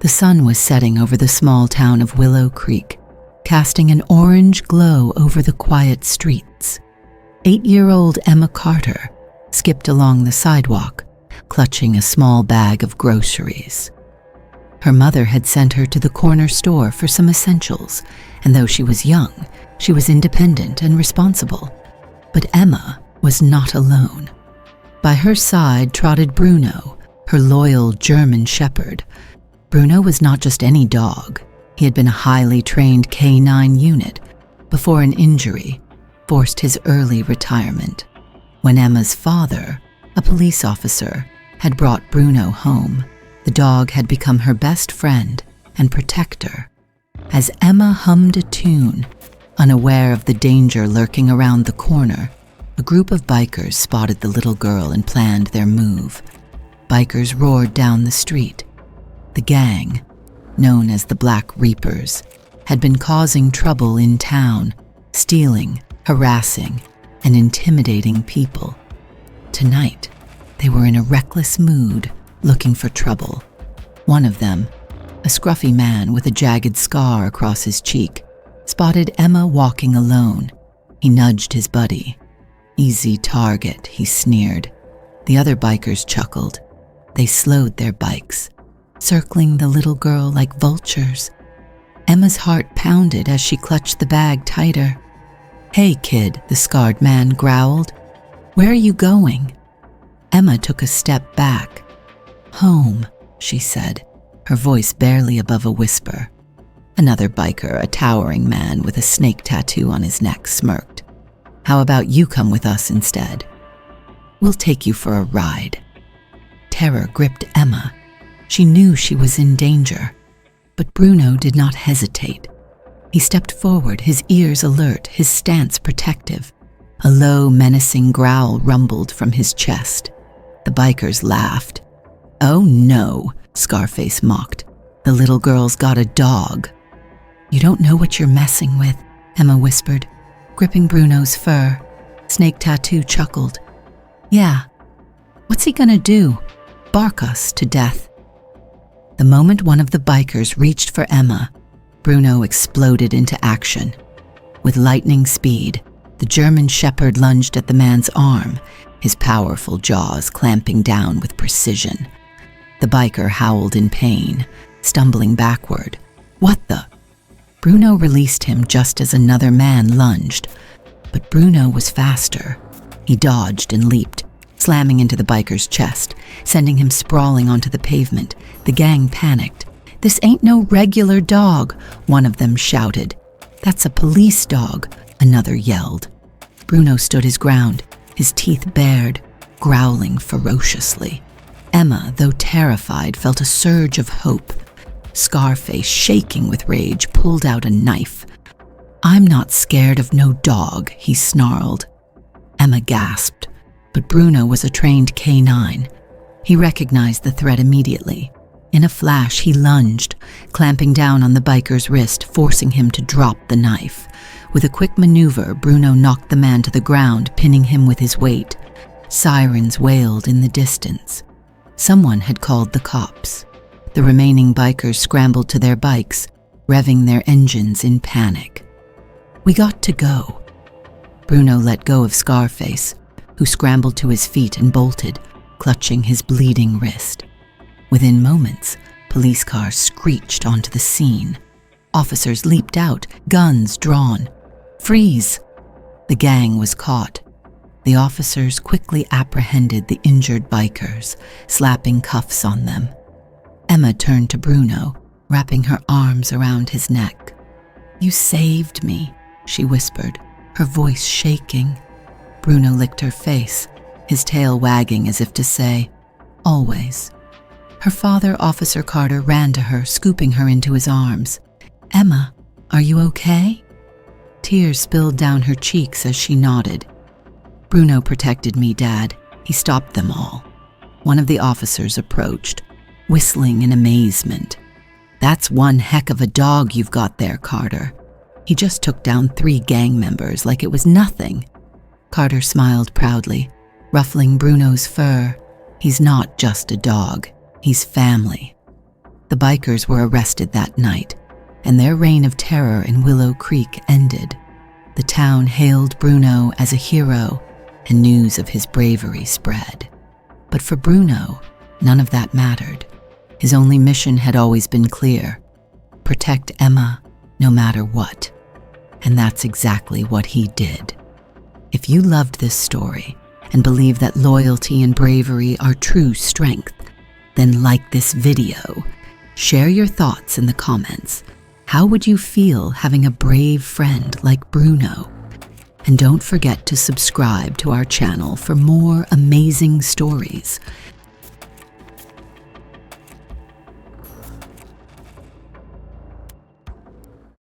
The sun was setting over the small town of Willow Creek, casting an orange glow over the quiet streets. 8-year-old Emma Carter skipped along the sidewalk, clutching a small bag of groceries. Her mother had sent her to the corner store for some essentials, and though she was young, she was independent and responsible. But Emma was not alone. By her side trotted Bruno, her loyal German shepherd. Bruno was not just any dog. He had been a highly trained K9 unit before an injury forced his early retirement. When Emma's father, a police officer, had brought Bruno home, the dog had become her best friend and protector. As Emma hummed a tune, unaware of the danger lurking around the corner, a group of bikers spotted the little girl and planned their move. Bikers roared down the street. The gang, known as the Black Reapers, had been causing trouble in town, stealing, harassing, and intimidating people. Tonight, they were in a reckless mood, looking for trouble. One of them, a scruffy man with a jagged scar across his cheek, spotted Emma walking alone. He nudged his buddy. "Easy target," he sneered. The other bikers chuckled. They slowed their bikes, circling the little girl like vultures. Emma's heart pounded as she clutched the bag tighter. "Hey, kid," the scarred man growled. "Where are you going?" Emma took a step back. "Home," she said, her voice barely above a whisper. Another biker, a towering man with a snake tattoo on his neck, smirked. "How about you come with us instead? We'll take you for a ride." Terror gripped Emma. She knew she was in danger, but Bruno did not hesitate. He stepped forward, his ears alert, his stance protective. A low, menacing growl rumbled from his chest. The bikers laughed. "Oh no," Scarface mocked. "The little girl's got a dog." "You don't know what you're messing with," Emma whispered, gripping Bruno's fur. Snake Tattoo chuckled. "Yeah, what's he gonna do? Bark us to death?" The moment one of the bikers reached for Emma, Bruno exploded into action. With lightning speed, the German shepherd lunged at the man's arm, his powerful jaws clamping down with precision. The biker howled in pain, stumbling backward. "What the?" Bruno released him just as another man lunged, but Bruno was faster. He dodged and leaped, slamming into the biker's chest, sending him sprawling onto the pavement. The gang panicked. "This ain't no regular dog," one of them shouted. "That's a police dog," another yelled. Bruno stood his ground, his teeth bared, growling ferociously. Emma, though terrified, felt a surge of hope. Scarface, shaking with rage, pulled out a knife. "I'm not scared of no dog," he snarled. Emma gasped, but Bruno was a trained K9. He recognized the threat immediately. In a flash, he lunged, clamping down on the biker's wrist, forcing him to drop the knife. With a quick maneuver, Bruno knocked the man to the ground, pinning him with his weight. Sirens wailed in the distance. Someone had called the cops. The remaining bikers scrambled to their bikes, revving their engines in panic. "We got to go." Bruno let go of Scarface, who scrambled to his feet and bolted, clutching his bleeding wrist. Within moments, police cars screeched onto the scene. Officers leaped out, guns drawn. "Freeze!" The gang was caught. The officers quickly apprehended the injured bikers, slapping cuffs on them. Emma turned to Bruno, wrapping her arms around his neck. "You saved me," she whispered, her voice shaking. Bruno licked her face, his tail wagging as if to say, "Always." Her father, Officer Carter, ran to her, scooping her into his arms. "Emma, are you okay?" Tears spilled down her cheeks as she nodded. "Bruno protected me, Dad. He stopped them all." One of the officers approached, whistling in amazement. "That's one heck of a dog you've got there, Carter. He just took down 3 gang members like it was nothing." Carter smiled proudly, ruffling Bruno's fur. "He's not just a dog. He's family." The bikers were arrested that night, and their reign of terror in Willow Creek ended. The town hailed Bruno as a hero, and news of his bravery spread. But for Bruno, none of that mattered. His only mission had always been clear: protect Emma no matter what. And that's exactly what he did. If you loved this story and believe that loyalty and bravery are true strength, then like this video. Share your thoughts in the comments. How would you feel having a brave friend like Bruno? And don't forget to subscribe to our channel for more amazing stories